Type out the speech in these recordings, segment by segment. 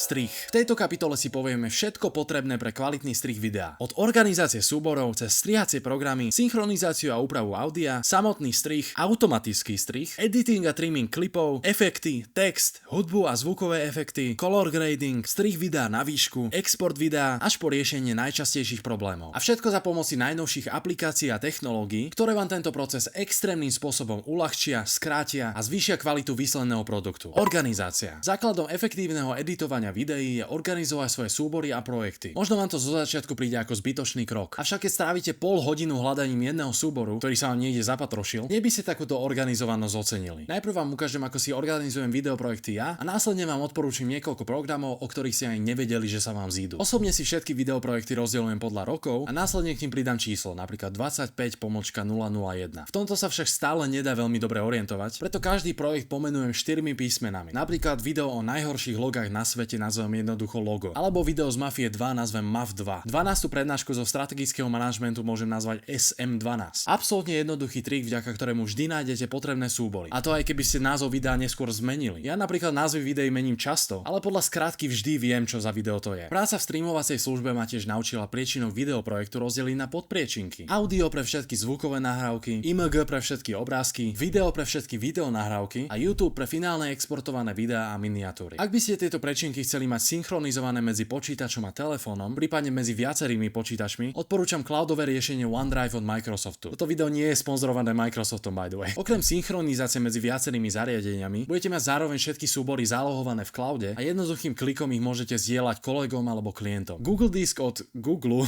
strih. V tejto kapitole si povieme všetko potrebné pre kvalitný strih videa. Od organizácie súborov cez strihacie programy, synchronizáciu a úpravu audia, samotný strih, automatický strih, editing a trimming klipov, efekty, text, hudbu a zvukové efekty, color grading, strih videa na výšku, export videa až po riešenie najčastejších problémov. A všetko za pomoci najnovších aplikácií a technológií, ktoré vám tento proces extrémnym spôsobom uľahčia, skrátia a zvýšia kvalitu výsledného produktu. Organizácia. Základom efektívneho editovania videí je organizovať svoje súbory a projekty. Možno vám to zo začiatku príde ako zbytočný krok. Avšak keď strávite pol hodinu hľadaním jedného súboru, ktorý sa vám niekde zapatrošil, by ste takúto organizovanosť ocenili. Najprv vám ukážem, ako si organizujem videoprojekty ja a následne vám odporúčim niekoľko programov, o ktorých ste ani nevedeli, že sa vám zídu. Osobne si všetky videoprojekty rozdeľujem podľa rokov a následne k nim pridám číslo, napríklad 25-001. V tomto sa však stále nedá veľmi dobre orientovať, preto každý projekt pomenujem 4 písmenami. Napríklad video o najhorších logách na svete nazvem jednoducho logo, alebo video z Mafie 2 nazvem MAF 2. 12. prednášku zo strategického manažmentu môžem nazvať SM12. Absolútne jednoduchý trik, vďaka ktorému vždy nájdete potrebné súbory. A to aj keby ste názov videa neskôr zmenili. Ja napríklad názvy videí mením často, ale podľa skratky vždy viem, čo za video to je. Práca v streamovacej službe ma tiež naučila priečinok videoprojektu rozdeliť na podpriečinky. Audio pre všetky zvukové nahrávky, IMG pre všetky obrázky, video pre všetky videonahrávky a YouTube pre finálne exportované videá a miniatúry. Ak by ste tieto prečinky chceli mať synchronizované medzi počítačom a telefónom, prípadne medzi viacerými počítačmi, odporúčam cloudové riešenie OneDrive od Microsoftu. Toto video nie je sponzorované Microsoftom, by the way. Okrem synchronizácie medzi viacerými zariadeniami, budete mať zároveň všetky súbory zálohované v cloude a jednoduchým klikom ich môžete zdieľať kolegom alebo klientom. Google Disk od Google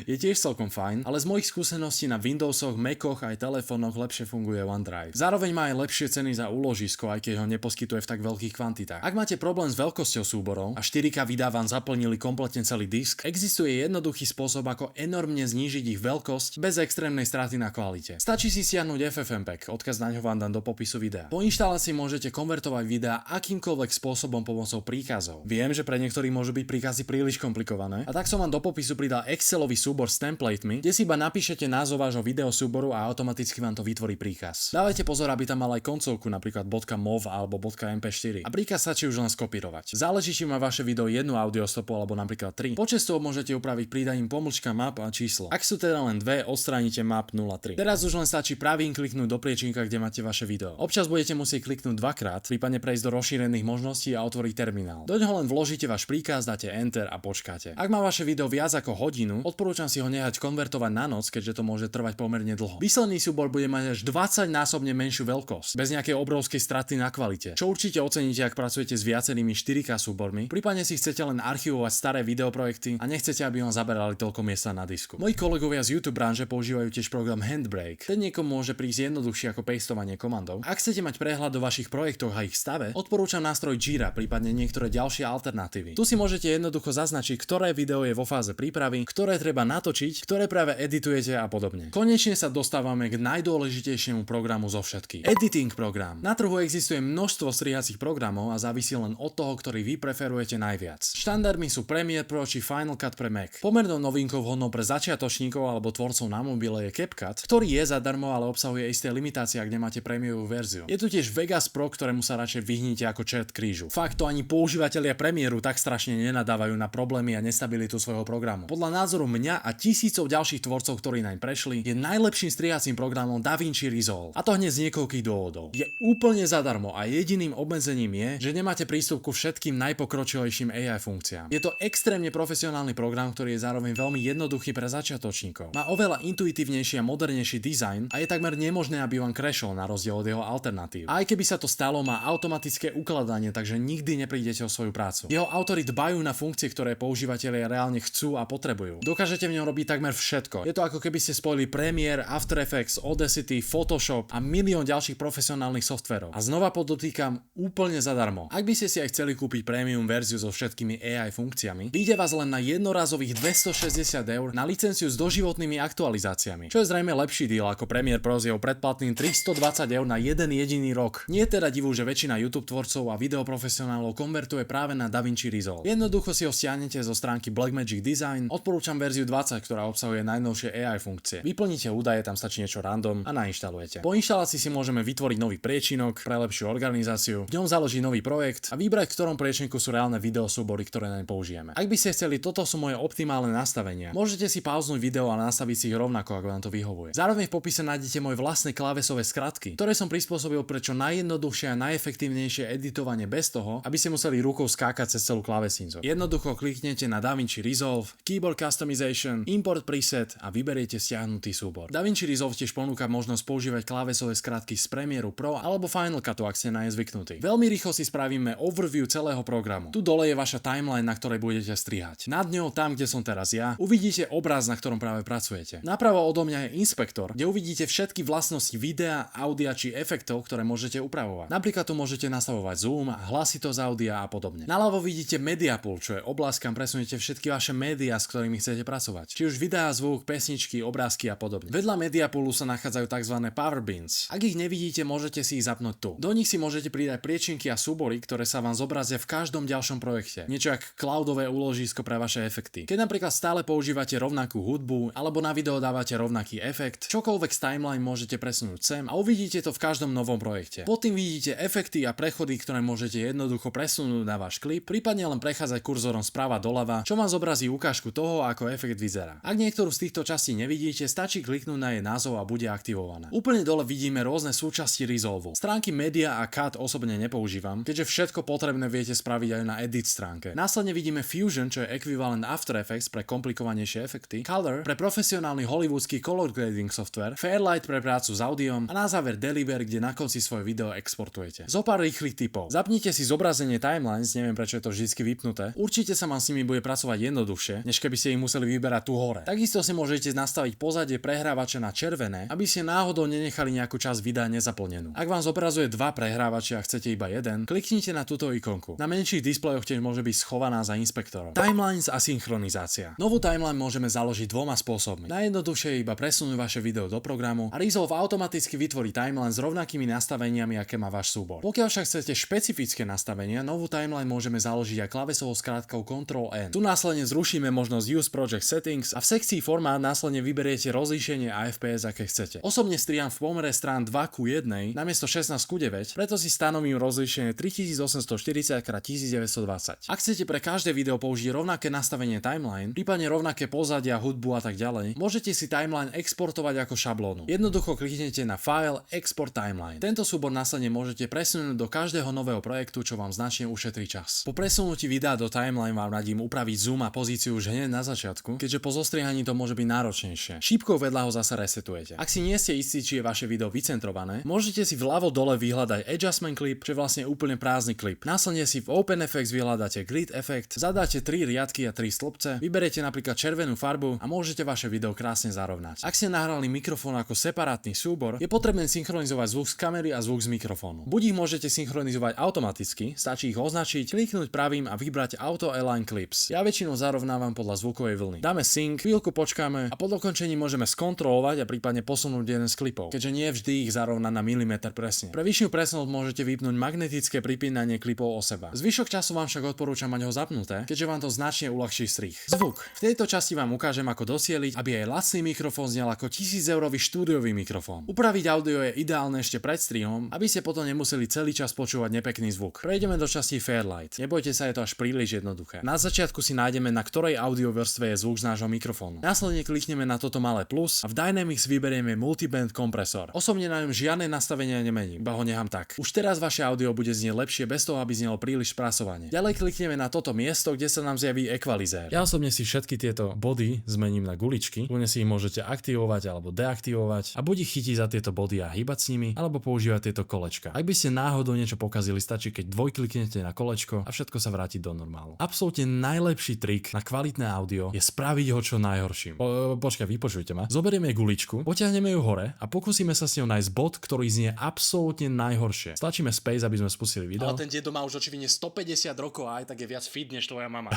je tiež celkom fajn, ale z mojich skúseností na Windowsoch, Macoch aj telefónoch lepšie funguje OneDrive. Zároveň má aj lepšie ceny za úložisko, aj keď ho neposkytuje v tak veľkých kvantitách. Ak máte problém s veľkosťou súborov a 4K videá vám zaplnili kompletne celý disk, existuje jednoduchý spôsob, ako enormne znížiť ich veľkosť bez extrémnej straty na kvalite. Stačí si stiahnuť FFmpeg, odkaz na ňo vám dám do popisu videa. Po inštalácii môžete konvertovať videá akýmkoľvek spôsobom pomocou príkazov. Viem, že pre niektorých môžu byť príkazy príliš komplikované, a tak som vám do popisu pridal Excelový súbor s templatemi, kde si iba napíšete názov vášho videosúboru a automaticky vám to vytvorí príkaz. Dávajte pozor, aby tam mal aj koncovku, napríklad .mov alebo .mp4. A príkaz stačí už len skopírovať. Záleží, či má vaše video jednu audiostopu alebo napríklad 3. Počet stôp môžete upraviť pridaním pomlčka map a číslo. Ak sú teda len dve, odstránite map 03. Teraz už len stačí pravým kliknúť do priečinka, kde máte vaše video. Občas budete musieť kliknúť dvakrát, prípadne prejsť do rozšírených možností a otvoriť terminál. Do ňoho len vložíte váš príkaz, dáte enter a počkáte. Ak má vaše video viac ako hodinu, odporúčam si ho nehať konvertovať na noc, keďže to môže trvať pomerne dlho. Výsledný súbor bude mať až 20-násobne menšiu veľkosť, bez nejakej obrovskej straty na kvalite. Čo určite oceníte, ak pracujete s viacerými 4K súbormi, prípadne si chcete len archivovať staré videoprojekty a nechcete, aby vám zaberali toľko miesta na disku. Moji kolegovia z YouTube branže používajú tiež program Handbrake. Ten niekomu môže prísť jednoduchšie ako pastovanie komandov. Ak chcete mať prehľad o vašich projektoch a ich stave, odporúčam nástroj Jira, prípadne niektoré ďalšie alternatívy. Tu si môžete jednoducho zaznačiť, ktoré video je vo fáze prípravy, ktoré treba natočiť, ktoré práve editujete a podobne. Konečne sa dostávame k najdôležitejšiemu programu zo všetkých. Editing program. Na trhu existuje množstvo strihacích programov a závisí len od toho, ktorý vy preferujete najviac. Štandardmi sú Premiere Pro či Final Cut pre Mac. Pomernou novinkou vhodnou pre začiatočníkov alebo tvorcov na mobile je CapCut, ktorý je zadarmo, ale obsahuje isté limitácie, ak nemáte prémiovú verziu. Je tu tiež Vegas Pro, ktorému sa radšej vyhnite ako čert krížu. Fakt, to ani používatelia Premiéru tak strašne nenadávajú na problémy a nestabilitu svojho programu. Podľa názoru mňa a tisícov ďalších tvorcov, ktorí naň prešli, je najlepším strihacím programom DaVinci Resolve. A to hneď z niekoľkých dôvodov. Je úplne zadarmo a jediným obmedzením je, že nemáte prístup ku všetkým najpokročilejším AI funkciám. Je to extrémne profesionálny program, ktorý je zároveň veľmi jednoduchý pre začiatočníkov. Má oveľa intuitívnejší a modernejší dizajn a je takmer nemožné, aby vám crashol na rozdiel od jeho alternatív. A aj keby sa to stalo, má automatické ukladanie, takže nikdy neprídete o svoju prácu. Jeho autori dbajú na funkcie, ktoré používatelia reálne chcú a potrebujú. Dokážete v ňom robiť takmer všetko. Je to ako keby ste spojili Premiere, After Effects, Audacity, Photoshop a milión ďalších profesionálnych softverov. A znova podotýkam, úplne zadarmo. Ak by ste si aj chceli kúpiť premium verziu so všetkými AI funkciami, vyjde vás len na jednorazových 260 eur na licenciu s doživotnými aktualizáciami. Čo je zrejme lepší deal ako Premiere Pro s jeho predplatným 320 eur na jeden jediný rok. Nie je teda divu, že väčšina YouTube tvorcov a videoprofesionálov konvertuje práve na DaVinci Resolve. Jednoducho si ho stiahnete zo stránky Blackmagic Design, odporúčam verziu 20, ktorá obsahuje najnovšie AI funkcie. Vyplníte údaje, tam stačí niečo random a nainštalujete. Po inštalácii si môžeme vytvoriť nový priečinok pre lepšiu organizáciu, v ňom založiť nový projekt a vybrať, v ktorom priečinku sú ideálne videosúbory, ktoré naň použijeme. Ak by ste chceli, toto sú moje optimálne nastavenia. Môžete si pauznúť video a nastaviť si ich rovnako, ako vám to vyhovuje. Zároveň v popise nájdete moje vlastné klávesové skratky, ktoré som prispôsobil pre čo najjednoduchšie a najefektívnejšie editovanie bez toho, aby ste museli rukou skákať cez celú klávesnicu. Jednoducho kliknete na DaVinci Resolve, Keyboard Customization, Import Preset a vyberiete stiahnutý súbor. DaVinci Resolve tiež ponúka možnosť používať klávesové skratky z Premiere Pro alebo Final Cutu, ak ste na ne zvyknutí. Veľmi rýchlo si spravíme overview celého programu. Tu dole je vaša timeline, na ktorej budete strihať. Nad ňou, tam kde som teraz ja, uvidíte obraz, na ktorom práve pracujete. Napravo odo mňa je inspektor, kde uvidíte všetky vlastnosti videa, audia či efektov, ktoré môžete upravovať. Napríklad tu môžete nastavovať zoom, hlasitosť audia a podobne. Naľavo vidíte Media Pool, čo je oblasť, kam presuniete všetky vaše médiá, s ktorými chcete pracovať. Či už videá, zvuk, pesničky, obrázky a podobne. Vedľa Media Poolu sa nachádzajú tzv. Power Bins. Ak ich nevidíte, môžete si ich zapnúť tu. Do nich si môžete pridať priečinky a súbory, ktoré sa vám zobrazia v každom ďalšom projekte. Niečo ako cloudové úložisko pre vaše efekty. Keď napríklad stále používate rovnakú hudbu alebo na video dávate rovnaký efekt, čokoľvek z timeline môžete presunúť sem a uvidíte to v každom novom projekte. Pod tým vidíte efekty a prechody, ktoré môžete jednoducho presunúť na váš klip, prípadne len prechádzať kurzorom sprava doľava, čo vám zobrazí ukážku toho, ako efekt vyzerá. Ak niektorú z týchto častí nevidíte, stačí kliknúť na jej názov a bude aktivovaná. Úplne dole vidíme rôzne súčasti Resolve. Stránky Media a Cut osobne nepoužívam, keďže všetko potrebné viete spraviť aj na edit stránke. Následne vidíme Fusion, čo je ekvivalent After Effects pre komplikovanejšie efekty, Color pre profesionálny hollywoodský color grading software, Fairlight pre prácu s audiom a na záver Deliver, kde na konci svoje video exportujete. Zopár rýchlych tipov. Zapnite si zobrazenie timelines, neviem prečo je to vždy vypnuté. Určite sa vám s nimi bude pracovať jednoduchšie, než keby ste ich museli vyberať tu hore. Takisto si môžete nastaviť pozadie prehrávača na červené, aby ste náhodou nenechali nejakú časť videa nezaplnenú. Ak vám zobrazuje dva prehrávače a chcete iba jeden, kliknite na túto ikonku. Na menších displejoch tiež môže byť schovaná za inspektorom. Timelines a synchronizácia. Novú timeline môžeme založiť dvoma spôsobmi. Najjednoduchšie je iba presunúť vaše video do programu a Resolve automaticky vytvorí timeline s rovnakými nastaveniami, aké má váš súbor. Pokiaľ však chcete špecifické nastavenia, novú timeline môžeme založiť aj klávesovou skratkou Ctrl+N. Tu následne zrušíme možnosť Use Project Settings a v sekcii Formát následne vyberiete rozlíšenie a FPS, aké chcete. Osobne striham v pomere strán 2:1 namiesto 16:9, preto si stanovím rozlíšenie 3840x1920. Ak chcete pre každé video použiť rovnaké nastavenie timeline, prípadne rovnaké pozadia, hudbu a tak ďalej, môžete si timeline exportovať ako šablónu. Jednoducho kliknete na File, Export Timeline. Tento súbor následne môžete presunúť do každého nového projektu, čo vám značne ušetrí čas. Po presunutí videa do timeline vám radím upraviť zoom a pozíciu už hneď na začiatku, keďže po zostrihaní to môže byť náročnejšie. Šípkou vedľa ho zase resetujete. Ak si nie ste istí, či je vaše video vycentrované, môžete si vľavo dole vyhľadať Adjustment Clip, čo je vlastne úplne prázdny klip. Následne si v OpenFX vyhľadáte Grid Effect, zadáte 3 riadky a 3 stĺpce, vyberete napríklad červenú farbu a môžete vaše video krásne zarovnať. Ak ste nahrali mikrofón ako separátny súbor, je potrebné synchronizovať zvuk z kamery a zvuk z mikrofónu. Buď ich môžete synchronizovať automaticky, stačí ich označiť, kliknúť pravým a vybrať Auto Align Clips. Ja väčšinou zarovnávam podľa zvukovej vlny. Dáme sync, chvíľku počkáme a po dokončení môžeme skontrolovať a prípadne posunúť jeden z klipov, keďže nie vždy ich zarovná na milimeter presne. Pre vyššiu presnosť môžete vypnúť magnetické pripínanie klipov o seba. Zvyšok času vám však odporúčam mať ho zapnuté, keďže vám to značne uľahčí strih. Zvuk. V tejto časti vám ukážem, ako docieliť, aby aj lacný mikrofón znel ako 1000-eurový štúdiový mikrofón. Upraviť audio je ideálne ešte pred strihom, aby ste potom nemuseli celý čas počúvať nepekný zvuk. Prejdeme do časti Fairlight. Nebojte sa, je to až príliš jednoduché. Na začiatku si nájdeme, na ktorej audio vrstve je zvuk z nášho mikrofónu. Následne klikneme na toto malé plus a v Dynamics vyberieme Multiband kompresor. Osobne na ňom žiadne nastavenia nemením, iba ho nechám tak. Už teraz vaše audio bude znieť lepšie bez toho, aby znelo príliš spracovane. Ďalej klikneme na toto miesto, kde sa nám zjaví equalizer. Ja osobne si všetky tieto body zmením na guličky, kľudne si ich môžete aktivovať alebo deaktivovať a buď ich chytí za tieto body a hýbať s nimi, alebo používať tieto kolečka. Ak by ste náhodou niečo pokazili, stačí keď dvojkliknete na kolečko a všetko sa vráti do normálu. Absolútne najlepší trik na kvalitné audio je spraviť ho čo najhorším. Počkaj, vypočujte ma. Zoberieme guličku, potiahneme ju hore a pokúsime sa s ňou nájsť bod, ktorý znie absolútne najhoršie. Stlačíme space, aby sme spustili video. Ale ten dedo má už očividne 150 rokov a aj tak je viac fit než tvoja mama.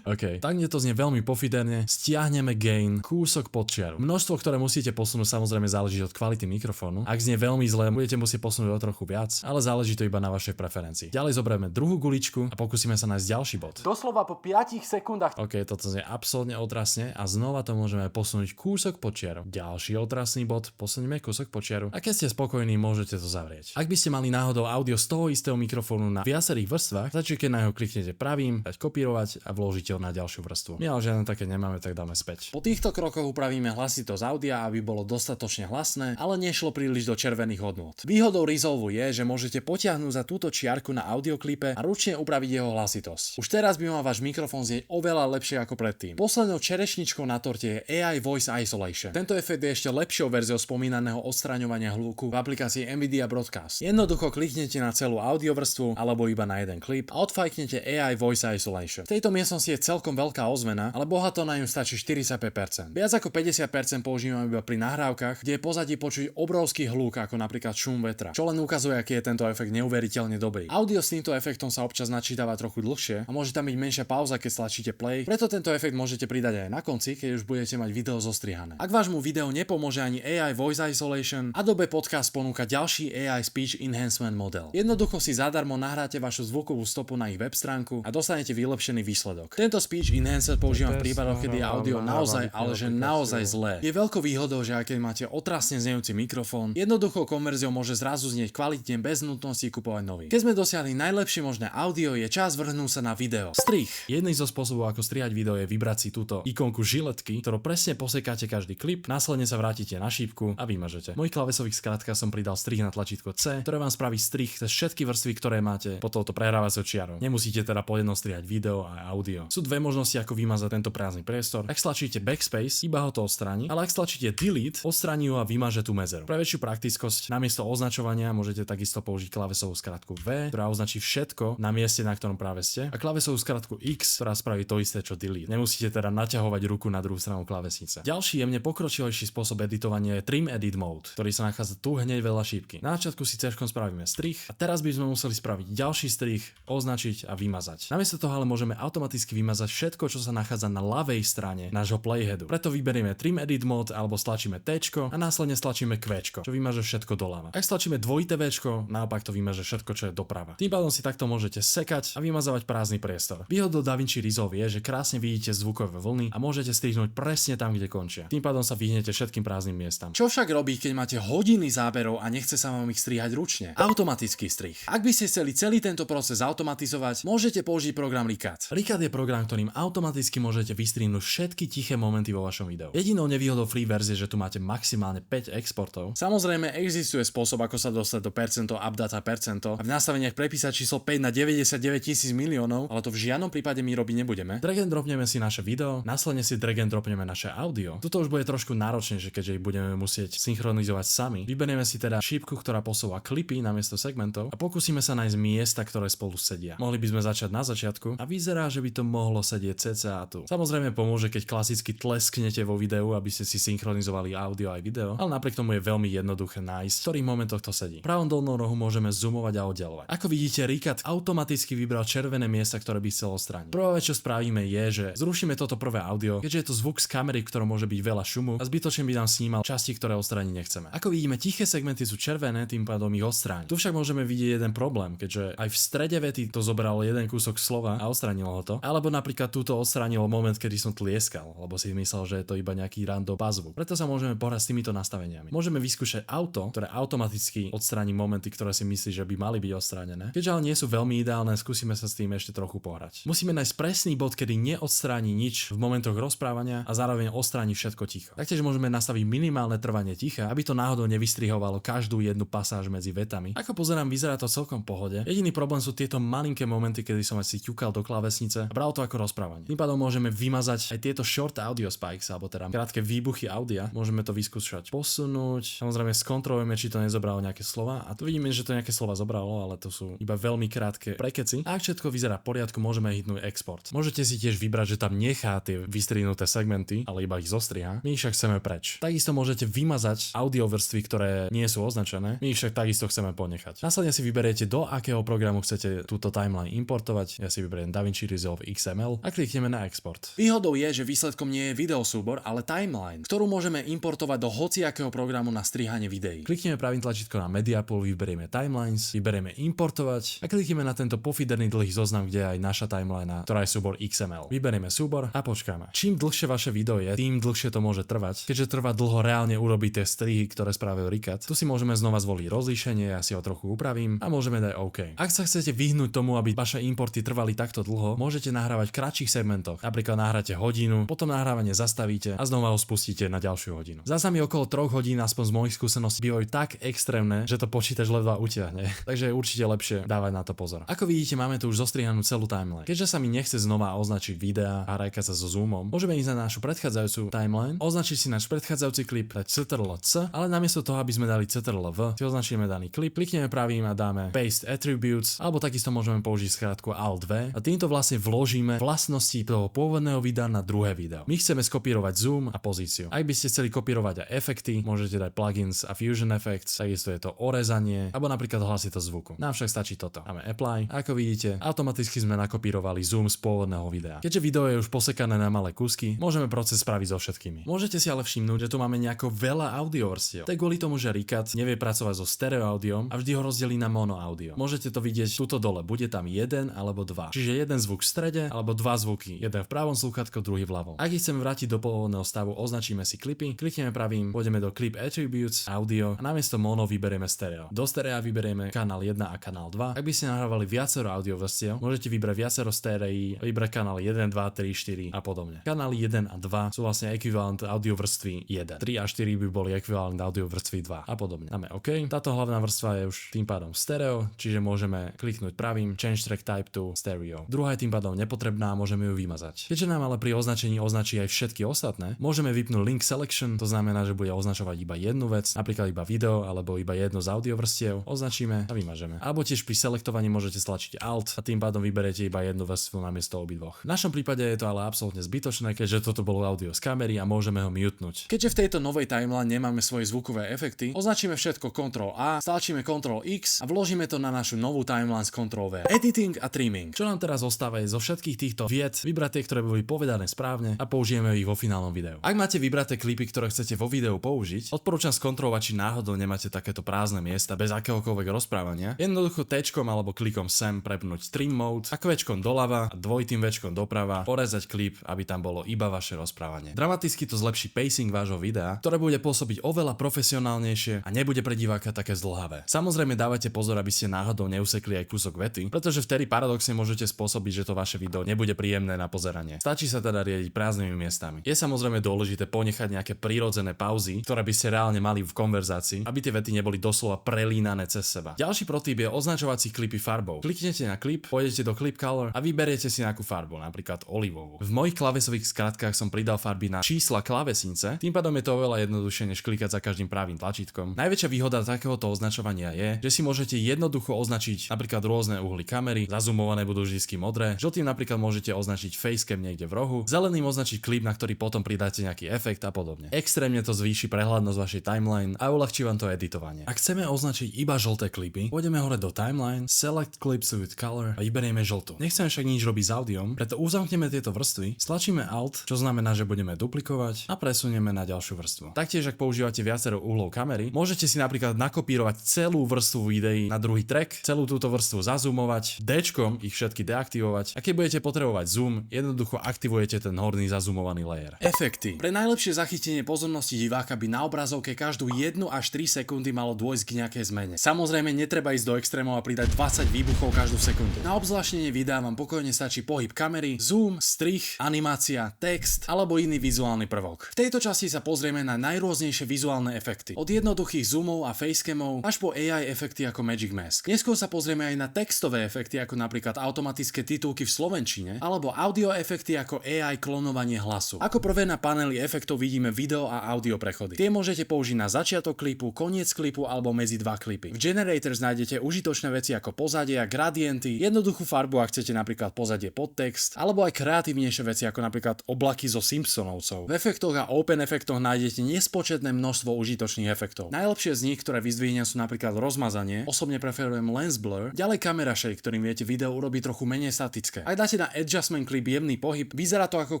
OK. Tak mne to znie veľmi pofiderne. Stiahneme gain, kúsok podčiaru. Množstvo, ktoré musíte posunúť, samozrejme záleží od kvality mikrofónu. Ak znie veľmi zle, budete musieť posunúť o trochu viac, ale záleží to iba na vašej preferencii. Ďalej zoberieme druhú guličku a pokúsime sa nájsť ďalší bod. Doslova po 5 sekundách. OK, toto znie absolútne otrasne a znova to môžeme posunúť kúsok podčiaru. Ďalší otrasný bod, posunieme kúsok podčiaru. A keď ste spokojní, môžete to zavrieť. Ak by ste mali náhodou audio z toho istého mikrofónu na viacerých vrstvách, Stačí, keď na neho kliknete pravým, dať kopírovať a vložíte ho na ďalšiu vrstvu. My ale žiadne také nemáme, tak dáme späť. Po týchto krokoch upravíme hlasitosť audia, aby bolo dostatočne hlasné, ale nešlo príliš do červených hodnôt. Výhodou Resolve je, že môžete potiahnuť za túto čiarku na audioklipe a ručne upraviť jeho hlasitosť. Už teraz by mal váš mikrofón znieť oveľa lepšie ako predtým. Poslednou čerešničkou na torte je AI Voice Isolation. Tento efekt je ešte lepšou verziou spomínaného odstraňovania hluku v aplikácii Nvidia Broadcast. Jednoducho kliknete na celú audiovrstvu alebo iba na jeden klip a odfajknete AI Voice Isolation. V tejto miestnosti je celkom veľká ozvena, ale bohato na ňu stačí 45%. Viac ako 50% používam iba pri nahrávkach, kde je pozadí počuť obrovský hluk ako napríklad šum vetra, čo len ukazuje, aký je tento efekt neuveriteľne dobrý. Audio s týmto efektom sa občas načítava trochu dlhšie a môže tam byť menšia pauza, keď stlačíte play, preto tento efekt môžete pridať aj na konci, keď už budete mať video zostrihané. Ak vášmu videu nepomôže ani AI Voice Isolation, Adobe Podcast ponúka ďalší AI Speech Enhancement model. Jednoducho si zadarmo nahráte vašu zvukovú stopu na ich web stránku a dostanete vylepšený výsledok. Tento Speech Enhancer používam v prípadoch, kedy je audio naozaj, ale že naozaj zlé. Je veľkou výhodou, že aj keď máte otrasne znejúci mikrofón, jednoduchou konverziou môže zrazu znieť kvalitne bez nutnosti kupovať nový. Keď sme dosiahli najlepšie možné audio, je čas vrhnúť sa na video. Strih. Jedný zo spôsobov, ako strihať video, je vybrať si túto ikonku žiletky, ktorou presne posekáte každý klip, následne sa vrátite na šípku a vymažete. V mojich klávesových skratkách som pridal strih na tlačítko C, ktoré vám spraví strih cez všetky vrstvy, ktoré máte pod touto prehrávacou čiarou. Nemusíte teda po jednom strihať video a audio. Sú dve možnosti, ako vymazať tento prázdny priestor. Ak stlačíte backspace, iba ho to odstráni, ale ak stlačíte delete, odstráni ho a vymaže tú medzeru. Pre väčšiu praktickosť namiesto označovania môžete takisto použiť klávesovú skratku V, ktorá označí všetko na mieste, na ktorom práve ste, a klávesovú skratku X, ktorá spraví to isté čo delete. Nemusíte teda naťahovať ruku na druhú stranu klávesnice. Ďalší jemne pokročilejší spôsob editovania je Trim Edit Mode, ktorý sa nachádza tu hneď vedľa šípky. Na začiatku si C spravíme strih a teraz by sme museli spraviť ďalší strih, označiť a vymazať. Namiesto toho ale môžeme automaticky vymazať všetko, čo sa nachádza na ľavej strane nášho playheadu. Preto vyberieme Trim Edit Mode alebo stlačíme T a následne stlačíme Q, čo vymaže všetko doľava. Ak stlačíme dvojité V, naopak to vymaže všetko, čo je doprava. Tým pádom si takto môžete sekať a vymazávať prázdny priestor. Výhodou DaVinci Resolve je, že krásne vidíte zvukové vlny a môžete strihnúť presne tam, kde končia. Tým pádom sa vyhnete všetkým prázdnym miestam. Čo však robí, keď máte hodiny záberov a nechce sa vám ich strihať ručne? Automatický strih. Ak by ste chceli celý tento proces automatizovať, môžete použiť program Ricat. Ricat je program, ktorým automaticky môžete vystrihnúť všetky tiché momenty vo vašom videu. Jedinou nevýhodou free verzie, že tu máte maximálne 5 exportov. Samozrejme existuje spôsob, ako sa dostať do percento, updata percento a v nastaveniach prepísať číslo 5 na 99 000 miliónov, ale to v žiadnom prípade my robiť nebudeme. Drag and dropneme si naše video, následne si drag and dropneme naše audio. Tuto už bude trošku náročnejšie, keďže ich budeme musieť synchronizovať sami. Vyberieme si teda šípku, ktorá posúva klipy namiesto segmentov a pokúsime sa nájsť miesta, ktoré spolu sedia. Mohli by sme začať na začiatku a vyzerá, že by to mohlo sedieť cca tu. Samozrejme pomôže, keď klasicky tlesknete vo videu, aby ste si synchronizovali audio aj video, ale napriek tomu je veľmi jednoduché nájsť, v ktorých momentoch to sedí. Pravom dolnou rohu môžeme zoomovať a oddialovať. Ako vidíte, Ricat automaticky vybral červené miesta, ktoré by chcel odstrániť. Prvá vec, čo spravíme, je, že zrušíme toto prvé audio, keďže je to zvuk z kamery, v ktorom môže byť veľa šumu a zbytočne by nám snímal časti, ktoré odstrániť nechceme. Ako vidíme, tiché segmenty sú červené, tým pádom ich odstrániť. Tu však môžeme vidieť jeden problém, keďže aj v strede vety to zobralo jeden kúsok slova a odstránilo ho to. Alebo napríklad túto odstránilo moment, kedy som tlieskal, lebo si myslel, že je to iba nejaký random buzzvuk. Preto sa môžeme pohrať s týmito nastaveniami. Môžeme vyskúšať auto, ktoré automaticky odstráni momenty, ktoré si myslí, že by mali byť odstránené. Keďže ale nie sú veľmi ideálne, skúsime sa s tým ešte trochu pohrať. Musíme nájsť presný bod, kedy neodstráni nič v momentoch rozprávania a zároveň odstráni všetko ticho. Taktiež môžeme nastaviť minimálne trvanie ticha, aby to náhodou nevystrihovalo každú jednu pasáž medzi vetami. Ako pozerám, vyzerá to celkom v pohode. Jediný problém sú tieto malinké momenty, kedy som asi ťukal do klávesnice a bral to ako rozprávanie. Tým pádom môžeme vymazať aj tieto short audio spikes, alebo teda krátke výbuchy audia. Môžeme to vyskúšať posunúť. Samozrejme skontrolujeme, či to nezobralo nejaké slova a tu vidíme, že to nejaké slova zobralo, ale to sú iba veľmi krátke prekeci. A ak všetko vyzerá v poriadku, môžeme hitnúť export. Môžete si tiež vybrať, že tam nechá tie vystrihnuté segmenty, ale iba ich zostriha. My ich však chceme preč. Takisto môžete vymazať audio vrstvy, ktoré nie sú označené. My ich však takisto chceme ponechať. Následne si vyberiete, do akého programu chcete túto timeline importovať. Ja si vyberiem DaVinci Resolve XML a klikneme na export. Výhodou je, že výsledkom nie je videosúbor, ale timeline, ktorú môžeme importovať do hociakého programu na strihanie videí. Klikneme pravým tlačítkom na Media Pool, vyberieme timelines, vyberieme importovať a klikneme na tento pofidérny dlhý zoznam, kde je aj naša timeline, ktorá je súbor XML. Vyberieme súbor a počkáme. Čím dlhšie vaše video je, tým dlhšie to môže trvať. Keďže trvá dlho reálne urobiť tie strihy, ktoré spravil Ricat, tu si môžeme znova zvoliť rozlíšenie, ja si ho trochu upravím a môžeme dať OK. Ak sa chcete vyhnúť vyhnúť tomu, aby vaše importy trvali takto dlho, môžete nahrávať v kratších segmentoch. Napríklad nahráte hodinu, potom nahrávanie zastavíte a znova ho spustíte na ďalšiu hodinu. Záznamy okolo 3 hodín aspoň z mojich skúseností bývajú tak extrémne, že to počítač ledva utiahne. Takže je určite lepšie dávať na to pozor. Ako vidíte, máme tu už zostrihanú celú timeline. Keďže sa mi nechce znova označiť videá a hrajkať sa so zoomom, môžeme ísť na našu predchádzajúcu timeline, označiť si náš predchádzajúci klip, dať Ctrl+C, ale namiesto toho, aby sme dali Ctrl+V, si označíme daný klip, klikneme pravým a dáme Paste Attributes, alebo takisto môžeme použiť skratku Alt+V a týmto vlastne vložíme vlastnosti toho pôvodného videa na druhé video. My chceme skopírovať zoom a pozíciu. Ak by ste chceli kopírovať aj efekty, môžete dať plugins a Fusion Effects, takisto je to orezanie, alebo napríklad hlasitosť zvuku. Nám však stačí toto. Dáme Apply. A ako vidíte, automaticky sme nakopírovali zoom z pôvodného videa. Keďže video je už posekané na malé kúsky, môžeme proces spraviť so všetkými. Môžete si ale všimnúť, že tu máme nejako veľa audiovrstiev. To je kvôli tomu, že Rikat nevie pracovať so stereo audiom a vždy ho rozdelí na mono audio. Môžete to vidieť tuto dole, bude tam jeden alebo dva. Čiže jeden zvuk v strede alebo dva zvuky, jeden v pravom slúchadku, druhý v ľavom. Ak ich chceme vrátiť do pôvodného stavu, označíme si klipy, klikneme pravým, pôjdeme do Clip Attributes, Audio a namiesto mono vyberieme stereo. Do stereo vyberieme kanál 1 a kanál 2. Ak by ste nahrávali viacero audiovrstiev, môžete vybrať viacero stéreí, vybrať kanál 1, 2, 3, 4 a podobne. Kanály 1 a 2 sú vlastne ekvivalent audiovrstvy 1. 3 a 4 by boli ekvivalent audiovrstvy 2 a podobne. Dáme OK. Táto hlavná vrstva je už tým pádom stereo, čiže môžeme kliknúť pravým Change Track Type to Stereo. Druhá je tým pádom nepotrebná, môžeme ju vymazať. Keďže nám ale pri označení označí aj všetky ostatné, môžeme vypnúť Link Selection, to znamená, že bude označovať iba jednu vec, napríklad iba video alebo iba jedno z audiovrstiev, označíme a vymažeme. Alebo tiež pri selektovaní môžete stlačiť Alt a tým pádom vyberiete iba jednu vrstvu namiesto obidvoch. V našom prípade je to ale absolútne zbytočné, keďže toto bolo audio z kamery a môžeme ho mutenúť. Keďže v tejto novej timeline nemáme svoje zvukové efekty, označíme všetko Ctrl A, stlačíme Ctrl X a vložíme to na našu novú timeline s Ctrl V. Editing a trimming. Čo nám teraz ostáva je zo všetkých týchto vied vybrať tie, ktoré boli povedané správne a použijeme ich vo finálnom videu. Ak máte vybraté klipy, ktoré chcete vo videu použiť, odporúčam skontrolovať, či náhodou nemáte takéto prázdne miesta bez akéhokoľvek rozprávania. Jednoducho T-čkom alebo klikom sem prepnúť trim mode a Q-čkom doľava a dvojitým V-čkom doprava porezať klip, aby tam bolo iba vaše rozprávanie. Dramaticky to zlepší pacing vášho videa, ktoré bude pôsobiť oveľa profesionálnejšie a nebude pre diváka také zdĺhavé. Samozrejme dávajte pozor, aby ste náhodou neusekli aj kúsok vety, pretože vtedy paradoxne môžete spôsobiť, že to vaše video nebude príjemné na pozeranie. Stačí sa teda riadiť prázdnymi miestami. Je samozrejme dôležité ponechať nejaké prirodzené pauzy, ktoré by ste reálne mali v konverzácii, aby tie vety neboli doslova prelínané cez seba. Ďalší protip je označovať si klipy farbou. Kliknete na klip, pôjdete do Clip Color a vyberiete si nejakú farbu, napríklad olivovú. V mojich klávesových skratkách som pridal farby na čísla klávesnice, tým pádom je to oveľa jednoduchšie než klikať za každým pravým tlačítkom. Najväčšia výhoda takéhoto označovania je, že si môžete jednoducho označiť napríklad rôzne uhly kamery, zazumované budú vždy modré, žltým napríklad môžete označiť facecam niekde v rohu, zeleným označiť klip, na ktorý potom pridáte nejaký efekt a podobne. Extrémne to zvýši prehľadnosť vašej timeline a uľahčí vám to editovanie. Ak chceme označiť iba žlté klipy, pôjdeme hore do timeline, select clips with color a vyberieme žltú. Nechceme však nič robiť s audiom, preto uzamkneme tieto vrstvy, stlačíme Alt, čo znamená, že budeme duplikovať a presunieme na ďalšiu vrstvu. Taktiež ak používate viacero uhlov kamery, môžete si napríklad nakopírovať celú vrstvu videí na druhý track, celú túto vrstvu zazoomovať, D-čkom ich všetky deaktivovať a keď budete potrebovať zoom, jednoducho aktivujete ten horný zazumovaný layer. Efekty. Pre najlepšie zachytenie pozornosti diváka by na obrazovke každú 1 až 3 sekundy malo dôjsť k nejakej zmene. Samozrejme netreba ísť do extrémov a pridať 20 výbuchov každú sekundu. Na obzvláštnenie videa vám pokojne stačí pohyb kamery, zoom, strih, animácia, text alebo iný vizuálny prvok. V tejto časti sa pozrieme na najrôznejšie vizuálne efekty. Od jednoduchých zoomov a facecamov až po AI efekty ako Magic Mask. Neskôr sa pozrieme aj na textové efekty ako napríklad automatické titulky v slovenčine alebo audio efekty ako AI klonovanie hlasu. Ako prvé na paneli efektov vidíme video a audio prechody. Tie môžete použiť na začiatok klipu, koniec klipu alebo medzi dva klipy. V Generators nájdete užitočné veci ako pozadia, gradienty, jednoduchú farbu ak chcete napríklad pozadie podtext, alebo aj kreatívnejšie veci ako napríklad oblaky zo Simpsonovcov. V efektoch a open efektoch nájdete nespočetné množstvo užitočných efektov. Najlepšie z nich, ktoré vyzdvihnem, sú napríklad rozmazanie, osobne preferujem lens blur, ďalej camera shake, ktorým viete video urobiť trochu menej statické. Ak dáte na adjustment klip jemný pohyb, vyzerá to ako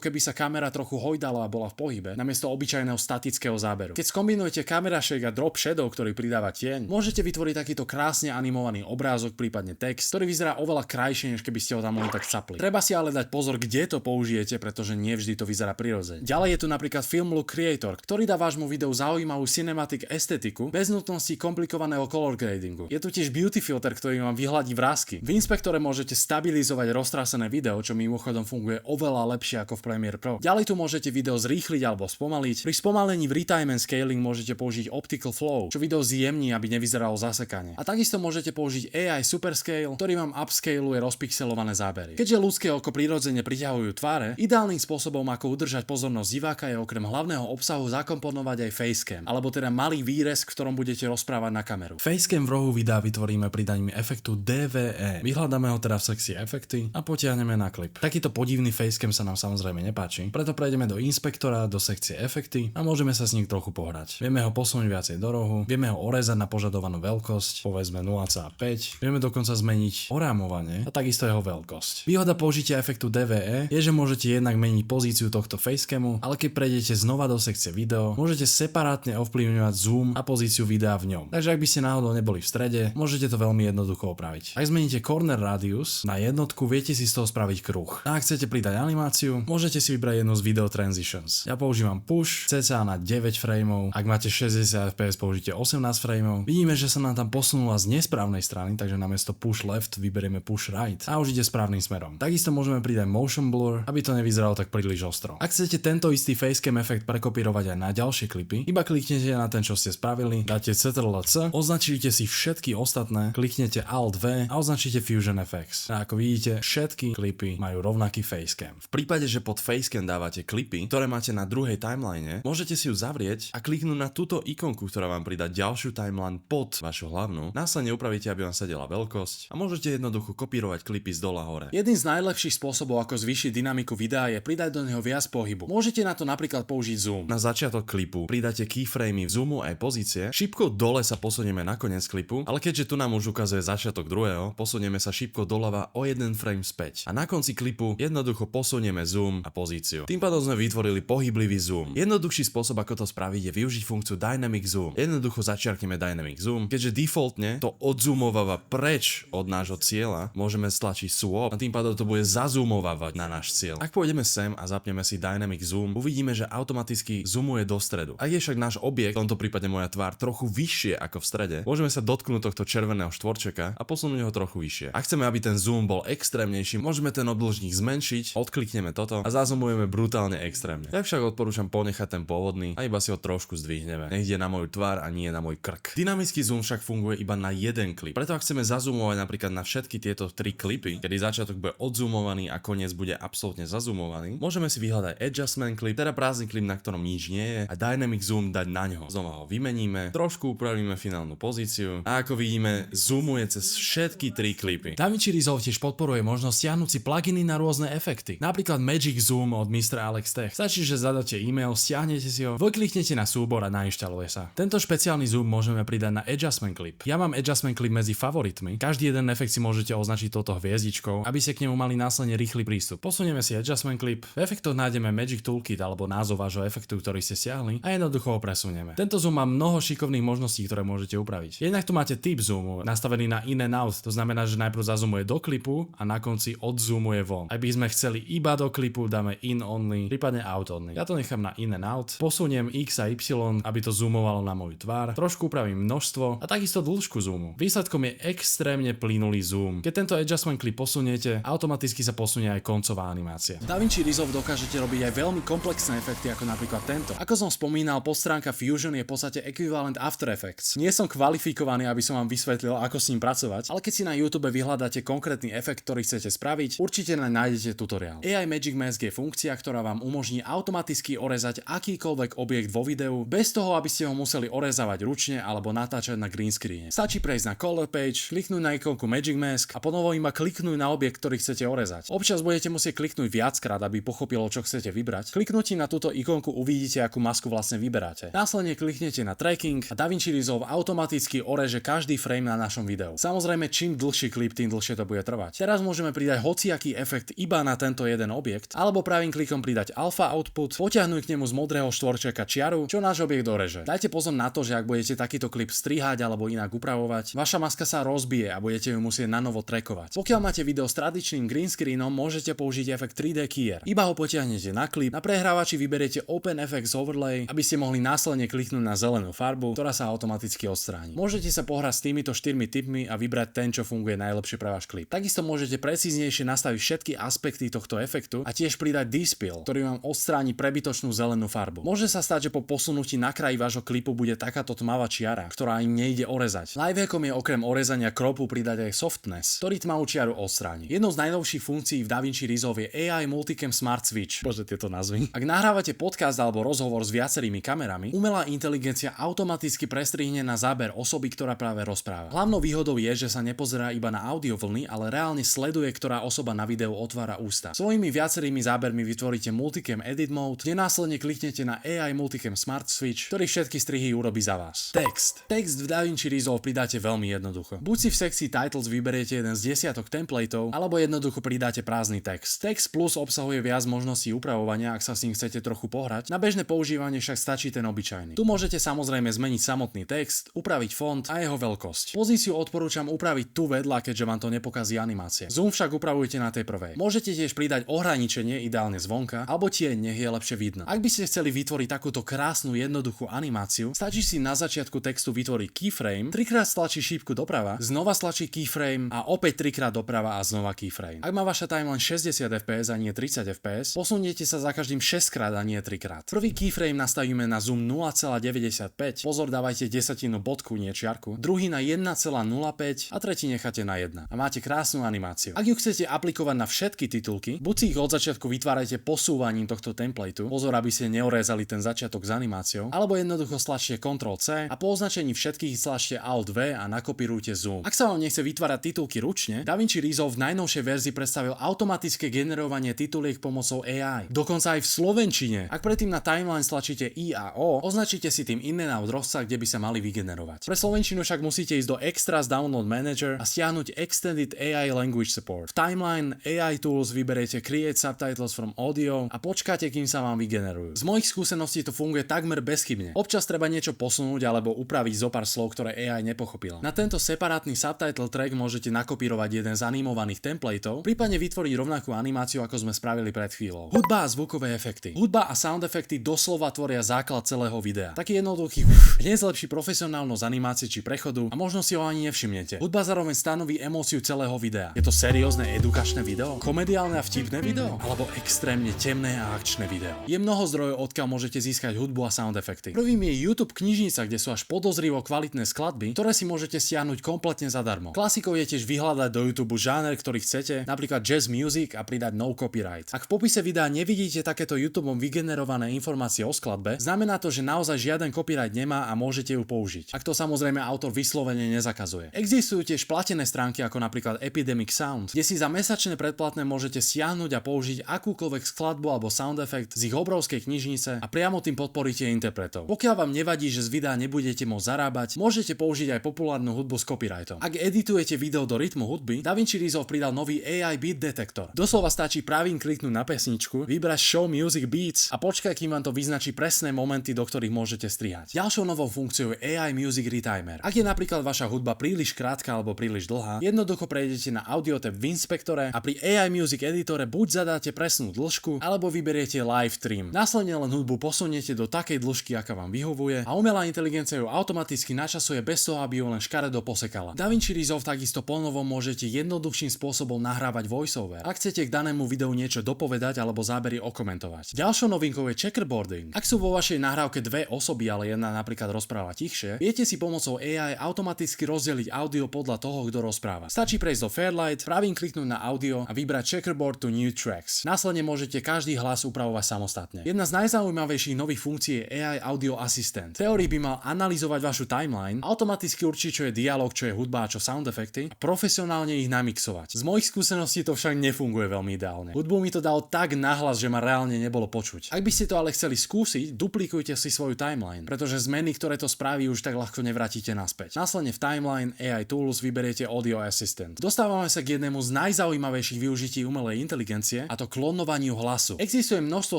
keby sa kamera trochu hojdala a bola v pohybe, namiesto obyčajného statického záberu. Keď skombinujete camera shake a drop shadow, ktorý pridáva tieň, môžete vytvoriť takýto krásne animovaný obrázok, prípadne text, ktorý vyzerá oveľa krajšie, než keby ste ho tam len tak capli. Treba si ale dať pozor, kde to použijete, pretože nie vždy to vyzerá prirodzene. Ďalej je tu napríklad Film Look Creator, ktorý dá vášmu videu zaujímavú cinematic estetiku bez nutnosti komplikovaného color gradingu. Je tu tiež Beauty Filter, ktorý vám vyhladí vrásky masky. V inspektore môžete stabilizovať roztrasené video, čo mimochodom funguje oveľa lepšie ako v Premiere Pro. Ďalej tu môžete video zrýchliť alebo spomaliť. Pri spomalení v retime and scaling môžete použiť optical flow, čo video zjemní, aby nevyzeralo zasekane. A takisto môžete použiť AI Superscale, ktorý vám upscaluje rozpixelované zábery. Keďže ľudské oko prirodzene priťahujú tváre, ideálnym spôsobom ako udržať pozornosť diváka je okrem hlavného obsahu zakomponovať aj facecam, alebo teda malý výrez, v ktorom budete rozprávať na kameru. Facecam v rohu videa vytvoríme pridaním efektu DVE. Vyhľadáme ho teda v sekcii efekty a potiahneme na klip. Takýto podivný facecam sa nám samozrejme nepáči, preto prejdeme do inspektora, do sekcie efekty a môžeme sa s ním trochu pohrať. Vieme ho posunúť viacej do rohu, vieme ho orezať na požadovanú veľkosť, povedzme 0,5. Vieme dokonca zmeniť orámovanie a takisto jeho veľkosť. Výhoda použitia efektu DVE je, že môžete jednak meniť pozíciu tohto facecamu, ale keď prejdete znova do sekcie video, môžete separátne ovplyvňovať zoom a pozíciu videa v ňom. Takže ak by ste náhodou neboli v strede, môžete to veľmi jednoducho opraviť. Ak zmeníte corner radius na jednotku, viete si z toho spraviť kruh. A ak chcete pridať animáciu, môžete si vybrať jednu z video transitions. Ja používam push, cca na 9 frameov, ak máte 60 fps, použite 18 frameov. Vidíme, že sa nám tam posunula z nesprávnej strany, takže namiesto push left vyberieme push right a už ide správnym smerom. Takisto môžeme pridať motion blur, aby to nevyzeralo tak príliš ostro. Ak chcete tento istý facecam efekt prekopírovať aj na ďalšie klipy, iba kliknete na ten, čo ste spravili, dáte Ctrl+C, označíte si všetky ostatné, kliknete Alt+V a označíte Fusion FX. A ako vidíte, všetky klipy majú rovnaký facecam. V prípade, že pod facecam dávate klipy, ktoré máte na druhej timeline, môžete si ju zavrieť a kliknúť na túto ikonku, ktorá vám pridá ďalšiu timeline pod vašu hlavnú. Následne upravíte, aby vám sedela veľkosť a môžete jednoducho kopírovať klipy z dola hore. Jedným z najlepších spôsobov, ako zvýšiť dynamiku videa, je pridať do neho viac pohybu. Môžete na to napríklad použiť zoom. Na začiatok klipu pridáte keyframey v zoomu aj pozície. Šipkou dole sa posunieme na koniec klipu, ale keďže tu nám už ukazuje začiatok druhého, posunieme sa šipkou doľava o jeden frame späť. A na konci klipu jednoducho posunieme zoom a pozíciu. Tým pádom sme vytvorili pohyblivý zoom. Jednoduchší spôsob, ako to spraviť, je využiť funkciu Dynamic Zoom. Jednoducho začiarkneme Dynamic Zoom, keďže defaultne to odzoomováva preč od nášho cieľa, môžeme stlačiť swap a tým pádom to bude zazoomovávať na náš cieľ. Ak pôjdeme sem a zapneme si Dynamic Zoom, uvidíme, že automaticky zoomuje do stredu. Ak je však náš objekt, v tomto prípade moja tvár, trochu vyššie ako v strede, môžeme sa dotknúť tohto červeného štvorčeka a posunúť ho trochu vyššie. Ak chceme, aby ten zoom bol extrémnejší, môžeme ten obdĺžnik zmenšiť, odklikneme toto a zazoomujeme brutálne extrémne. Ja však odporúčam ponechať ten pôvodný a iba si ho trošku zdvihneme. Nech ide na moju tvár a nie na môj krk. Dynamický zoom však funguje iba na jeden klip. Preto ak chceme zazoomovať napríklad na všetky tieto 3 klipy, kedy začiatok bude odzoomovaný a koniec bude absolútne zazoomovaný, môžeme si vyhľadať adjustment klip, teda prázdny klip, na ktorom nič nie je, a dynamic zoom dať na ňo. Znova ho vymeníme, trošku upravíme finálnu pozíciu a ako vidíme, zoomuje cez všetky 3 klipy. DaVinci Resolve tiež podporuje možnosť stiahnuť si pluginy na rôzne efekty. Napríklad Magic Zoom od Mr. Alex Tech. Stačí, že zadáte e-mail, stiahnete si ho, vykliknete na súbor a nainštaluje sa. Tento špeciálny zoom môžeme pridať na adjustment clip. Ja mám adjustment clip medzi favoritmi. Každý jeden efekt si môžete označiť touto hviezdičkou, aby ste k nemu mali následne rýchly prístup. Posunieme si adjustment clip. V efektoch nájdeme Magic Toolkit alebo názov vášho efektu, ktorý ste stiahli, a jednoducho ho presunieme. Tento zoom má mnoho šikovných možností, ktoré môžete upraviť. Jednak tu máte typ zoomu, nastavený na in and out. To znamená, že najprv zazoomuje do klipu a na konci odzoomuje von. Ak by sme chceli iba do klipu, dáme in only, prípadne out only. Ja to nechám na in and out. Posuniem X a Y, aby to zoomovalo na moju tvár. Trošku upravím množstvo a takisto dĺžku zoomu. Výsledkom je extrémne plynulý zoom. Keď tento adjustment clip posuniete, automaticky sa posunie aj koncová animácia. V DaVinci Resolve dokážete robiť aj veľmi komplexné efekty, ako napríklad tento. Ako som spomínal, podstránka Fusion je v podstate ekvivalent After Effects. Nie som kvalifikovaný, aby som vám vysvetlil, ako s ním pracovať, ale keď si na YouTube vyhľadáte konkrétny efekt, ktorý chcete spraviť, určite nájdete tutoriál. AI Magic Mask je funkcia, ktorá vám umožní automaticky orezať akýkoľvek objekt vo videu, bez toho, aby ste ho museli orezávať ručne alebo natáčať na green screene. Stačí prejsť na Color Page, kliknúť na ikonku Magic Mask a ponovo iba kliknúť na objekt, ktorý chcete orezať. Občas budete musieť kliknúť viackrát, aby pochopilo, čo chcete vybrať. Kliknutím na túto ikonku uvidíte, akú masku vlastne vyberáte. Následne kliknete na Tracking a DaVinci Resolve automaticky oreže každý frame na našom videu. Samozrejme, čím dlhší klip, tým dlhšie to bude trvať. Teraz môžeme pridať hociaký efekt iba na tento jeden objekt, alebo pravým klikom pridať alpha output, potiahnuť k nemu z modrého štvorčeka čiaru, čo náš objekt doreže. Dajte pozor na to, že ak budete takýto klip strihať alebo inak upravovať, vaša maska sa rozbije a budete ju musieť nanovo trackovať. Pokiaľ máte video s tradičným green screenom, môžete použiť efekt 3D Keyer. Iba ho potiahnete na klip, na prehrávači vyberiete Open FX Overlay, aby ste mohli následne kliknúť na zelenú farbu, ktorá sa automaticky odstráni. Môžete sa pohrať s týmito 4 tipmi a vybrať ten, čo čo funguje najlepšie pre váš klip. Takisto môžete precíznejšie nastaviť všetky aspekty tohto efektu a tiež pridať dispill, ktorý vám odstráni prebytočnú zelenú farbu. Môže sa stať, že po posunutí na kraji vášho klipu bude takáto tmavá čiara, ktorá im nejde orezať. Lifehackom je okrem orezania kropu pridať aj softness, ktorý tmavú čiaru odstráni. Jednou z najnovších funkcií v DaVinci Resolve je AI Multicam Smart Switch. Bože, tieto názvy. Ak nahrávate podcast alebo rozhovor s viacerými kamerami, umelá inteligencia automaticky prestrihne na záber osoby, ktorá práve rozpráva. Hlavnou výhodou je, že sa nepozerá iba na audio vlny, ale reálne sleduje, ktorá osoba na videu otvára ústa. Svojimi viacerými zábermi vytvoríte Multicam Edit Mode, kde následne kliknete na AI Multicam Smart Switch, ktorý všetky strihy urobí za vás. Text v DaVinci Resolve pridáte veľmi jednoducho. Buď si v sekcii Titles vyberiete jeden z desiatok templateov, alebo jednoducho pridáte prázdny text. Text Plus obsahuje viac možností upravovania, ak sa s ním chcete trochu pohrať. Na bežné používanie však stačí ten obyčajný. Tu môžete samozrejme zmeniť samotný text, upraviť font a jeho veľkosť. Pozíciu odporúčam upraviť tu vedľa, keďže vám to nepokazí animácie. Zoom však upravujte na tej prvej. Môžete tiež pridať ohraničenie, ideálne zvonka, alebo tieň, nech je lepšie vidno. Ak by ste chceli vytvoriť takúto krásnu jednoduchú animáciu, stačí si na začiatku textu vytvoriť keyframe, trikrát stlačí šípku doprava, znova stlačí keyframe a opäť trikrát doprava a znova keyframe. Ak má vaša timeline 60 fps a nie 30 fps, posuniete sa za každým 6 krát a nie 3 krát. Prvý keyframe nastavíme na zoom 0,95, pozor, dávajte desatinu bodku, nie čiarku, druhý na 1,05 a tretí necháte na 1. A máte krásnu animáciu. Ak ju chcete aplikovať na všetky titulky, buď si ich od začiatku vytvárajte posúvaním tohto templateu, pozor, aby ste neorezali ten začiatok s animáciou, alebo jednoducho stlačte Ctrl+C a po označení všetkých stlačte Alt+V a nakopírujte zoom. Ak sa vám nechce vytvárať titulky ručne, DaVinci Resolve v najnovšej verzii predstavil automatické generovanie tituliek pomocou AI. Dokonca aj v slovenčine. Ak predtým na timeline stlačíte I a O, označíte si tým in and out rozsah, kde by sa mali vygenerovať. Pre slovenčinu však musíte ísť do Extras Download Manager a stiahnuť Extended AI Language Support. V timeline AI Tools vyberiete Create Subtitles from Audio a počkáte, kým sa vám vygenerujú. Z mojich skúseností to funguje takmer bezchybne. Občas treba niečo posunúť alebo upraviť zo pár slov, ktoré AI nepochopila. Na tento separátny subtitle track môžete nakopírovať jeden z animovaných templateov, prípadne vytvoriť rovnakú animáciu, ako sme spravili pred chvíľou. Hudba a zvukové efekty. Hudba a sound efekty doslova tvoria základ celého videa. Taký jednoduchý hneď zlepší profesionálnosť animácie či prechodu a možno si ho ani nevšimnete. Hudba zároveň stanoví emóciu celého videa. Je to seriózne edukačné video, komediálne a vtipné video, alebo extrémne temné a akčné video. Je mnoho zdrojov, odkiaľ môžete získať hudbu a sound efekty. Prvým je YouTube knižnica, kde sú až podozrivo kvalitné skladby, ktoré si môžete stiahnuť kompletne zadarmo. Klasikou je tiež vyhľadať do YouTube žáner, ktorý chcete, napríklad jazz music a pridať no copyright. Ak v popise videa nevidíte takéto YouTubeom vygenerované informácie o skladbe, znamená to, že naozaj žiaden copyright nemá a môžete ju použiť. Ak to samozrejme autor vyslovene nezakazuje. Existujú tiež platené stránky ako napríklad Epidemic Sound, kde si za mesačné predplatné môžete stiahnuť a použiť akúkoľvek skladbu alebo sound effect z ich obrovskej knižnice a priamo tým podporíte interpretov. Pokiaľ vám nevadí, že z videa nebudete môcť zarábať, môžete použiť aj populárnu hudbu s copyrightom. Ak editujete video do rytmu hudby, DaVinci Resolve pridal nový AI Beat Detector. Doslova stačí pravým kliknúť na pesničku, vybrať Show Music Beats a počkať, kým vám to vyznačí presné momenty, do ktorých môžete strihať. Ďalšou novou funkciou je AI Music Retimer. Ak je napríklad vaša hudba príliš krátka alebo príliš dlhá, jednoducho prejdete na Audio tab v inspektore a pri AI Music Editore buď zadáte presnú dĺžku, alebo vyberiete Live Trim. Následne len hudbu posuniete do takej dĺžky, aká vám vyhovuje a umelá inteligencia ju automaticky načasuje bez toho, aby ju len škaredo posekala. DaVinci Resolve takisto ponovo môžete jednoduchším spôsobom nahrávať voiceover, ak chcete k danému videu niečo dopovedať alebo zábery okomentovať. Ďalšou novinkou je checkerboarding. Ak sú vo vašej nahrávke dve osoby, ale jedna napríklad rozpráva tichšie, viete si pomocou AI automaticky rozdeliť audio podľa toho, kto rozpráva. Stačí prejsť do Fairlight, pravým kliknúť na audio a vybrať checkerboard to new tracks. Následne môžete každý hlas upravovať samostatne. Jedna z najzaujímavejších nových funkcií je AI Audio Assistant. V teórii by mal analyzovať vašu timeline, automaticky určiť, čo je dialog, čo je hudba a čo sound efekty a profesionálne ich namixovať. Z mojich skúseností to však nefunguje veľmi ideálne. Hudbu mi to dal tak nahlas, že ma reálne nebolo počuť. Ak by ste to ale chceli skúsiť, duplikujte si svoju timeline, pretože zmeny, ktoré to spraví, už tak ľahko nevrátite naspäť. Následne v timeline AI Tools vyberiete Audio Assistant. Dostávame sa k jednému z najzaujímavejších využití umelej inteligencie, a to klonovaniu hlasu. Existuje množstvo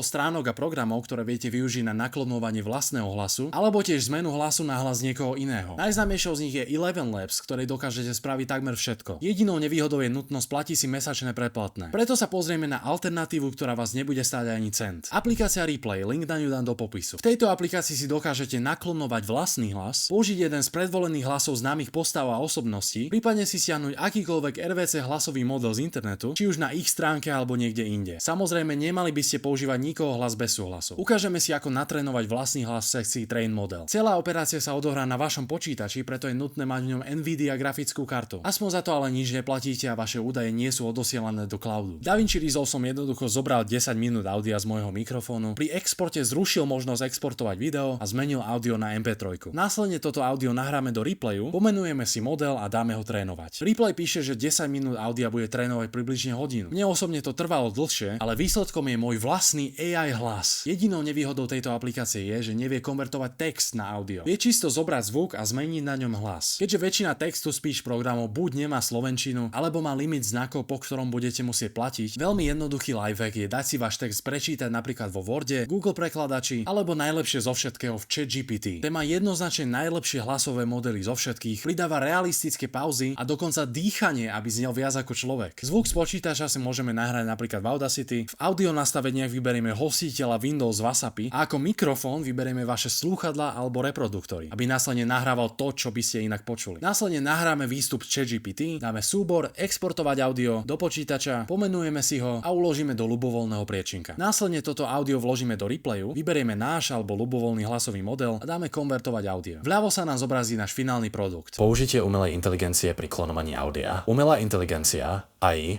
stránok a programov, ktoré viete využiť na naklonovanie vlastného hlasu, alebo tiež zmenu hlasu na hlas niekoho iného. Najznámejšou z nich je Eleven Labs, ktorej dokážete spraviť takmer všetko. Jedinou nevýhodou je nutnosť platiť si mesačné predplatné. Preto sa pozrieme na alternatívu, ktorá vás nebude stáť ani cent. Aplikácia Replay, link na ňu dám do popisu. V tejto aplikácii si dokážete naklonovať vlastný hlas, použiť jeden z predvolených hlasov známych postav a osobností prípadne si stiahnuť akýkoľvek RVC hlasový model z internetu, či už na ich stránke alebo niekde inde. Samozrejme, nemali by ste používať nikoho hlas bez súhlasu. Ukážeme si, ako natrénovať vlastný hlas v sekcii Train Model. Celá operácia sa odohrá na vašom počítači, preto je nutné mať v ňom Nvidia grafickú kartu. Aspoň za to ale nič neplatíte a vaše údaje nie sú odosielané do cloudu. DaVinci Resolve som jednoducho zobral 10 minút audia z môjho mikrofónu, pri exporte zrušil možnosť exportovať video a zmenil audio na MP3. Následne toto audio nahráme do replayu, pomenujeme si model a dáme ho trénovať. Replay píše, že 10 minút audia bude trénovať približne hodinu. Mne osobne to trvalo dlhšie, ale výsledkom je môj vlastný AI hlas. Jedinou nevýhodou tejto aplikácie je, že nevie konvertovať text na audio. Vie čisto zobrať zvuk a zmeniť na ňom hlas. Keďže väčšina textu speech programov buď nemá slovenčinu, alebo má limit znakov, po ktorom budete musieť platiť, veľmi jednoduchý lifehack je dať si váš text prečítať napríklad vo Worde, Google prekladači alebo najlepšie zo všetkého v ChatGPT. Ten má jednoznačne najlepšie hlasové modely zo všetkých, pridáva realistické pauzy a dokonca dýchanie, aby znel viac ako človek. Zvuk z počítača si môžeme nahrať napríklad v Audacity, v audio nastaveniach vyberieme hostiteľa Windows WhatsAppy a ako mikrofón vyberieme vaše slúchadlá alebo reproduktory, aby následne nahrával to, čo by ste inak počuli. Následne nahráme výstup z ChatGPT, dáme súbor, exportovať audio do počítača, pomenujeme si ho a uložíme do ľubovoľného priečinka. Následne toto audio vložíme do replayu, vyberieme náš alebo ľubovoľný hlasový model a dáme konvertovať audio. Vľavo sa nám zobrazí náš finálny produkt. Použitie umelej inteligencie pri klonovaní audia. Umelá inteligencia, AI,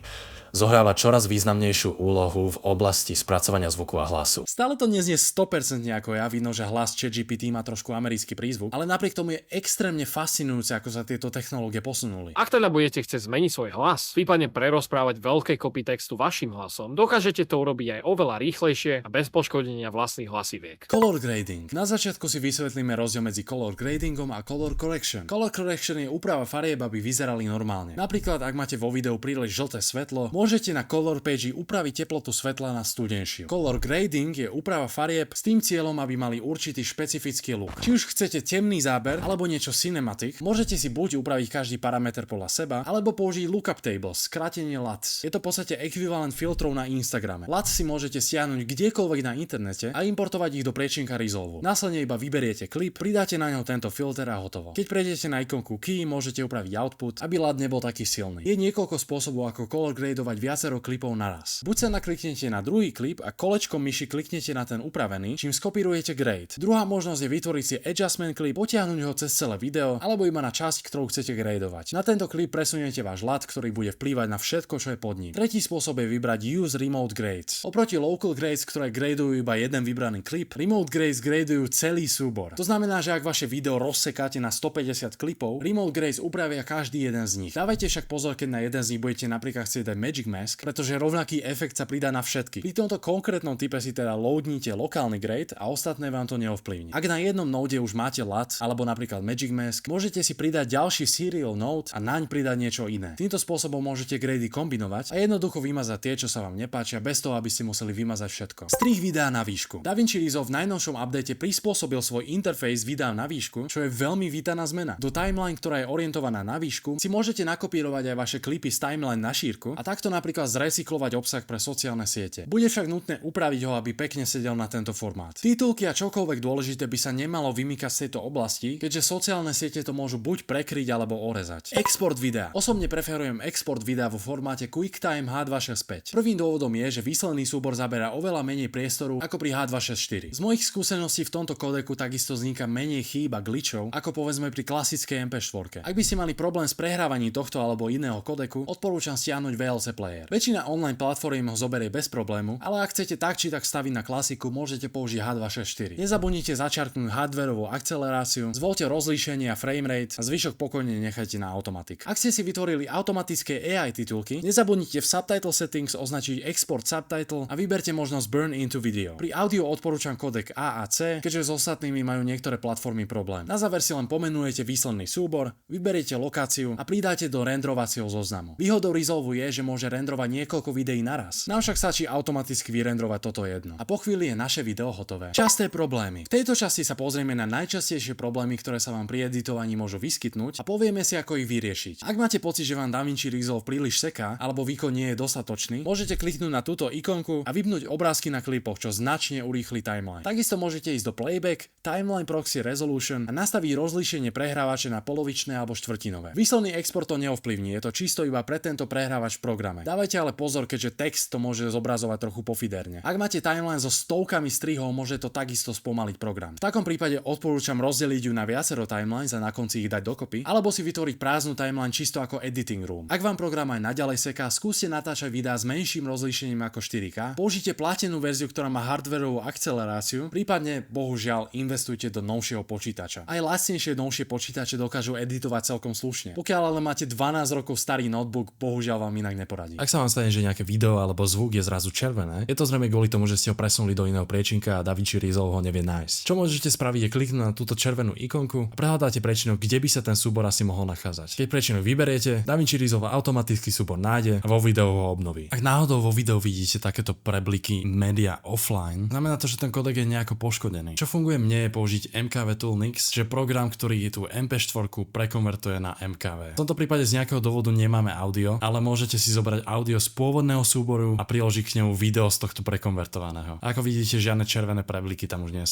zohráva čoraz významnejšiu úlohu v oblasti spracovania zvuku a hlasu. Stále to neznie 100% ako ja, vidno, že hlas ChatGPT má trošku americký prízvuk, ale napriek tomu je extrémne fascinujúce, ako sa tieto technológie posunuli. Ak teda budete chcieť zmeniť svoj hlas, prípadne prerozprávať veľké kopy textu vašim hlasom, dokážete to urobiť aj oveľa rýchlejšie a bez poškodenia vlastných hlasiviek. Color grading. Na začiatku si vysvetlíme rozdiel medzi color gradingom a color correction. Color correction je úprava farieb, aby vyzerali normálne. Napríklad, ak máte vo videu príliš žlté svetlo, môžete na color page upraviť teplotu svetla na studenšiu. Color grading je úprava farieb s tým cieľom, aby mali určitý špecifický look. Či už chcete temný záber alebo niečo cinematic, môžete si buď upraviť každý parameter podľa seba, alebo použiť lookup tables, skrátenie LUTs. Je to v podstate ekvivalent filtrov na Instagrame. LUTs si môžete stiahnuť kdekoľvek na internete a importovať ich do priečinka Resolve. Následne iba vyberiete klip, pridáte na ňo tento filter a hotovo. Keď prejdete na ikonku key, môžete upraviť output, aby LUT nebol taký silný. Je niekoľko spôsobov, ako color gradovať viacero klipov naraz. Buď sa nakliknete na druhý klip a kolečkom myši kliknete na ten upravený, čím skopírujete grade. Druhá možnosť je vytvoriť si adjustment klip, potiahnuť ho cez celé video alebo iba na časť, ktorú chcete gradovať. Na tento klip presuniete váš LUT, ktorý bude vplývať na všetko, čo je pod ním. Tretí spôsob je vybrať Use Remote Grades. Oproti Local Grades, ktoré gradujú iba jeden vybraný klip, Remote Grades gradujú celý súbor. To znamená, že ak vaše video rozsekáte na 150 klipov, Remote Grades upravia každý jeden z nich. Dávajte však pozor, keď na jeden z nich budete napríklad chcieť dať Magic Mask, pretože rovnaký efekt sa pridá na všetky. Pri tomto konkrétnom type si teda loadnite lokálny grade a ostatné vám to neovplyvní. Ak na jednom node už máte LUT alebo napríklad Magic Mask, môžete si pridať ďalší serial node a naň pridať niečo iné. Týmto spôsobom môžete grady kombinovať a jednoducho vymazať tie, čo sa vám nepáčia, bez toho, aby ste museli vymazať všetko. Strih videa na výšku. DaVinci Resolve v najnovšom update prispôsobil svoj interfejs videa na výšku, čo je veľmi vítaná zmena. Do timeline, ktorá je orientovaná na výšku, si môžete nakopírovať aj vaše klipy z timeline na šírku a takto napríklad zrecyklovať obsah pre sociálne siete. Bude však nutné upraviť ho, aby pekne sedel na tento formát. Titulky a čokoľvek dôležité by sa nemalo vymykať z tejto oblasti, keďže sociálne siete to môžu buď prekryť alebo orezať. Export videa. Osobne preferujem export videa vo formáte QuickTime H265. Prvým dôvodom je, že výsledný súbor zaberá oveľa menej priestoru ako pri H264. Z mojich skúseností v tomto kodeku takisto vzniká menej chýb a glitchov ako povedzme pri klasickej MP4. Ak by ste mali problém s prehrávaním tohto alebo iného kodeku, odporúčam stiahnuť VLC player. Väčšina online platform ho zoberie bez problému, ale ak chcete tak či tak staviť na klasiku, môžete použiť H264. Nezabudnite začiarknúť hardwareovú akceleráciu, zvoľte rozlíšenie a framerate a zvyšok pokojne nechajte na automatik. Ak ste si vytvorili automatické AI titulky, nezabudnite v subtitle settings označiť export subtitle a vyberte možnosť burn into video. Pri audio odporúčam kodek A a C, keďže s ostatnými majú niektoré platformy problém. Na záver si len pomenujete výsledný súbor, vyberiete lokáciu a pridáte do renderovacieho zoznamu. Výhodou Resolve je, že môže môže rendrovať niekoľko videí naraz. Nám však stačí automaticky vyrendrovať toto jedno. A po chvíli je naše video hotové. Časté problémy. V tejto časti sa pozrieme na najčastejšie problémy, ktoré sa vám pri editovaní môžu vyskytnúť a povieme si, ako ich vyriešiť. Ak máte pocit, že vám DaVinci Resolve príliš seká alebo výkon nie je dostatočný, môžete kliknúť na túto ikonku a vypnúť obrázky na klipoch, čo značne urýchli timeline. Takisto môžete ísť do Playback, Timeline Proxy Resolution a nastaviť rozlíšenie prehrávače na polovičné alebo štvrtinové. Výsledný export to neovplyvní, je to čisto iba pre tento prehrávač v programe. Dávajte ale pozor, keďže text to môže zobrazovať trochu pofiderne. Ak máte timeline so stovkami strihov, môže to takisto spomaliť program. V takom prípade odporúčam rozdeliť ju na viacero timelines a na konci ich dať dokopy, alebo si vytvoriť prázdnu timeline čisto ako editing room. Ak vám program aj naďalej seká, skúste natáčať videá s menším rozlíšením ako 4K, použite platenú verziu, ktorá má hardwareovú akceleráciu, prípadne bohužiaľ investujte do novšieho počítača. Aj lacnejšie novšie počítače dokážu editovať celkom slušne. Pokiaľ ale máte 12 rokov starý notebook, bohužiaľ vám inak neporadí. Ak sa vám stane, že nejaké video alebo zvuk je zrazu červené, je to zrejme kvôli tomu, že ste ho presunuli do iného priečinka a DaVinci Resolve ho nevie nájsť. Čo môžete spraviť je kliknúť na túto červenú ikonku a prehľadáte priečinok, kde by sa ten súbor asi mohol nachádzať. Keď priečinok vyberiete, DaVinci Resolve automaticky súbor nájde a vo videu ho obnoví. Ak náhodou vo videu vidíte takéto prebliky media offline, znamená to, že ten kodek je nejako poškodený. Čo funguje mne je použiť MKV Tool Nix, že program, ktorý tú MP4 prekonvertuje na MKV. V tomto prípade z nejakého dôvodu nemáme audio, ale môžete si zobrať audio z pôvodného súboru a priložiť k nemu video z tohto prekonvertovaného. A ako vidíte, žiadne červené prebliky tam už nie sú.